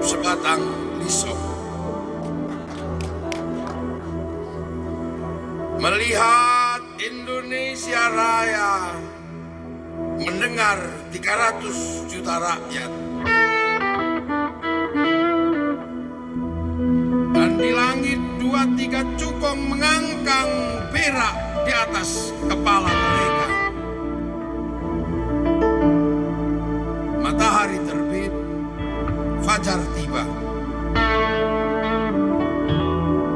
sebatang lisok. Melihat Indonesia Raya, mendengar 300 juta rakyat, dan di langit 2-3 cukong mengangkang berak di atas kepala mereka. Matahari terbit, fajar tiba,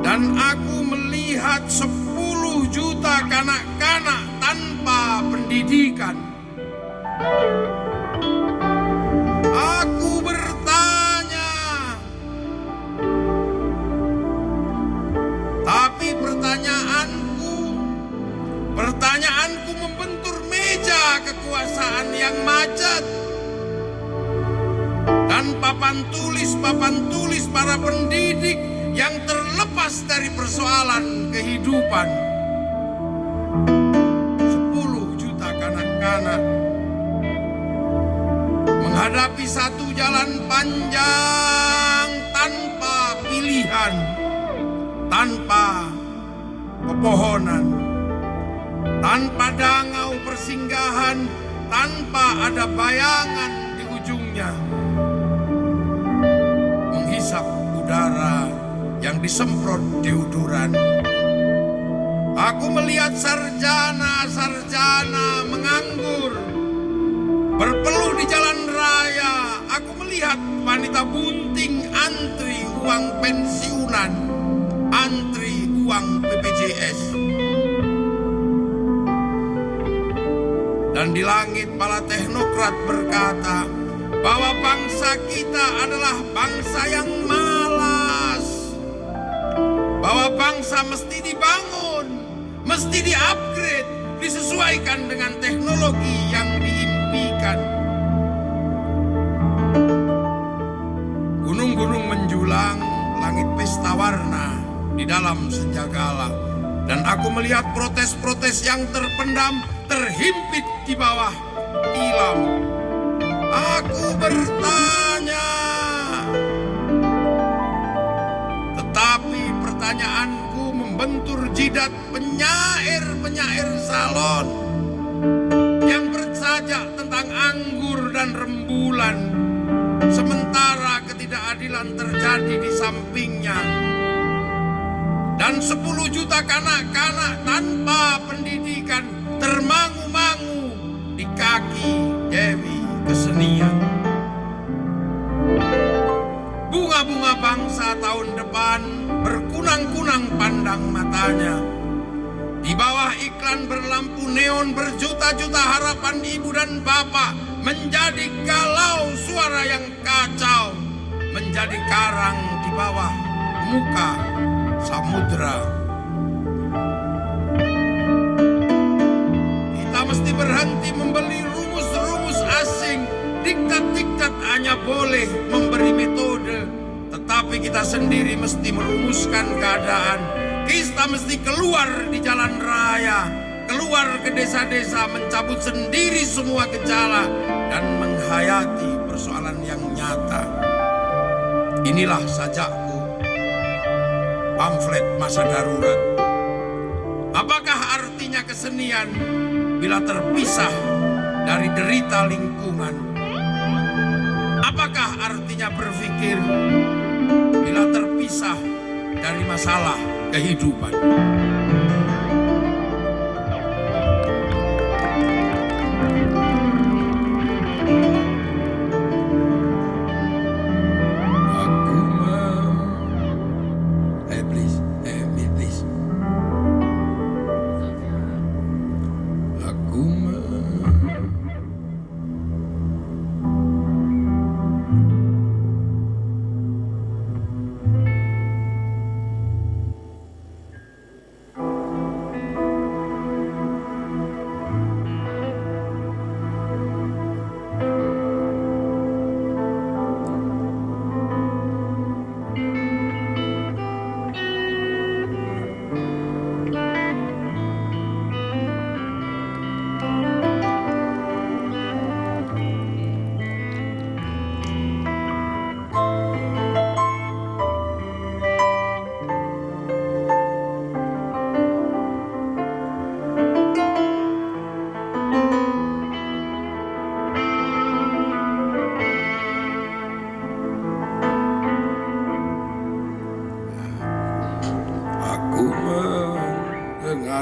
dan aku melihat 10 juta kanak-kanak tanpa pendidikan. Aku bertanya, tapi pertanyaanku membentur meja kekuasaan yang macet. Dan papan tulis para pendidik yang terlepas dari persoalan kehidupan. 10 juta kanak-kanak menghadapi satu jalan panjang tanpa pilihan, tanpa pepohonan, tanpa dangau persinggahan, tanpa ada bayangan di ujungnya. Menghisap udara yang disemprot deodoran. Aku melihat sarjana menganggur, berpeluh di jalan raya. Aku melihat wanita bunting antri uang pensiunan, antri uang BPJS. Dan di langit para teknokrat berkata bahwa bangsa kita adalah bangsa yang malas, bahwa bangsa mesti dibangun, mesti di-upgrade, disesuaikan dengan teknologi yang diimpikan. Gunung-gunung menjulang, langit pesta warna di dalam senjagala, dan aku melihat protes-protes yang terpendam, terhimpit di bawah tilam. Aku bertanya, tetapi pertanyaanku membentur jidat penyair-penyair salon yang bersajak tentang anggur dan rembulan, sementara ketidakadilan terjadi di sampingnya. Dan 10 juta kanak-kanak tanpa pendidikan termangu-mangu di kaki Dewi Kesenian. Bunga-bunga bangsa tahun depan berkunang-kunang pandang matanya. Di bawah iklan berlampu neon berjuta-juta harapan ibu dan bapak menjadi galau, suara yang kacau, menjadi karang di bawah muka samudra. Kita mesti berhenti membeli rumus-rumus asing. Diktat-diktat hanya boleh memberi metode, tetapi kita sendiri mesti merumuskan keadaan. Kita mesti keluar di jalan raya, keluar ke desa-desa, mencabut sendiri semua gejala dan menghayati persoalan yang nyata. Inilah sajakku, pamflet masa darurat. Apakah artinya kesenian bila terpisah dari derita lingkungan? Apakah artinya berpikir bila terpisah dari masalah kehidupan?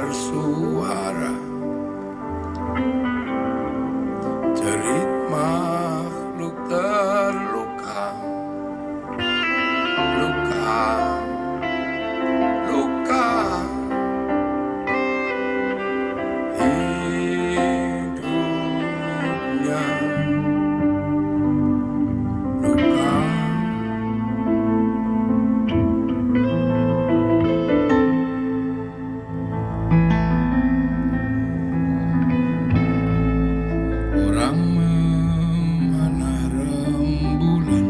bersuara, jerit makhluk terluka, luka, luka, hidupnya luka. Orang memanah rembulan,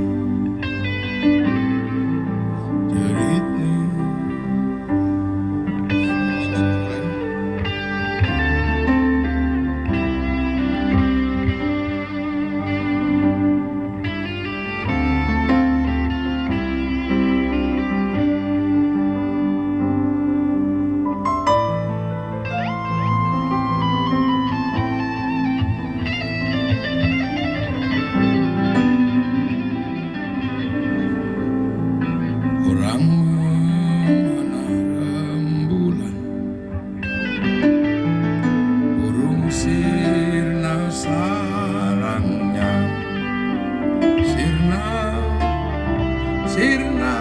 jeritnya orang memanah rembulan, burung sirna sarangnya, sirna, sirna,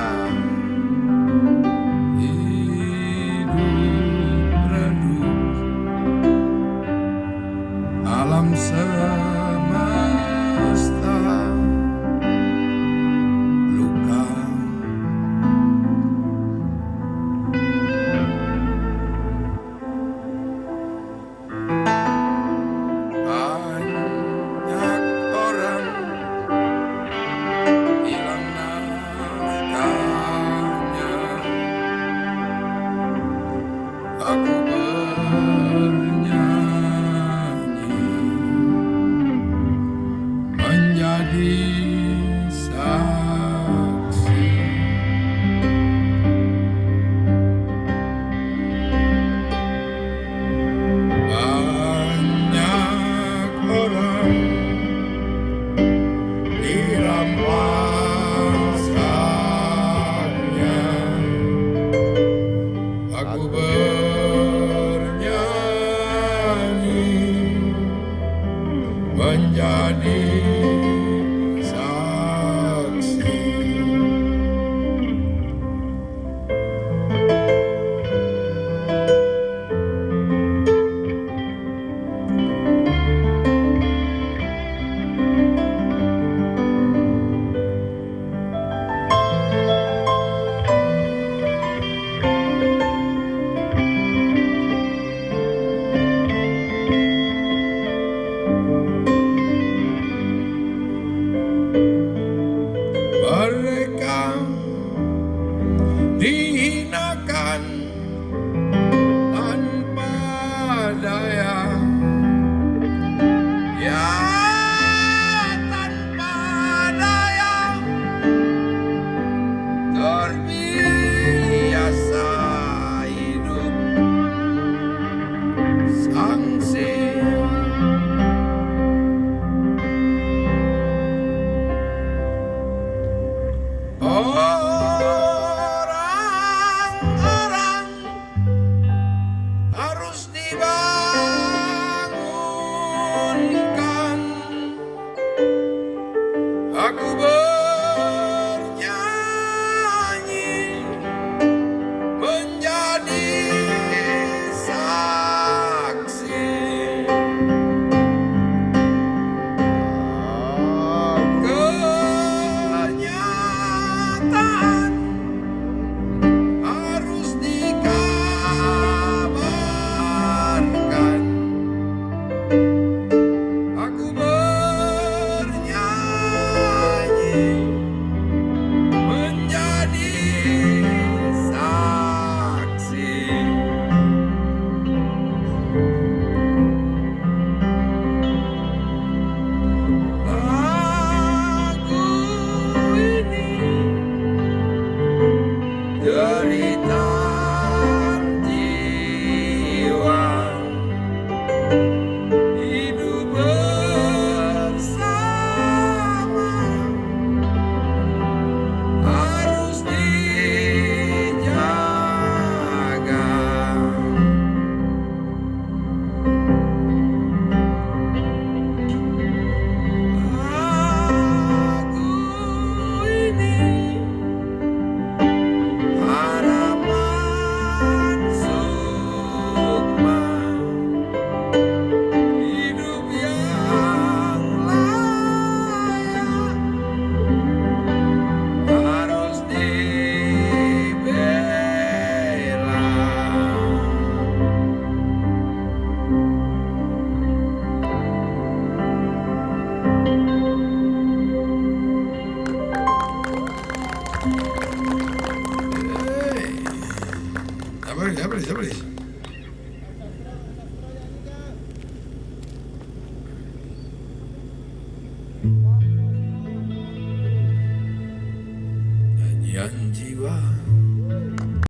hidup redup, alam semesta luka. Banyak orang hilang nafkahnya, aku bernyanyi menjadi saksi. Banyak orang dirampaskannya, aku bernyanyi menjadi saksi. Mereka dihinakan tanpa daya, ya tanpa daya, terbiasa hidup sanksi. Orang-orang harus dibangunkan, aku bernyanyi menjadi saksi. Kenyataan harus dikabarkan, aku bernyanyi menjadi saksi. Lagu ini derita jiwa, hidup bersama Ya beres. Nyanyian jiwa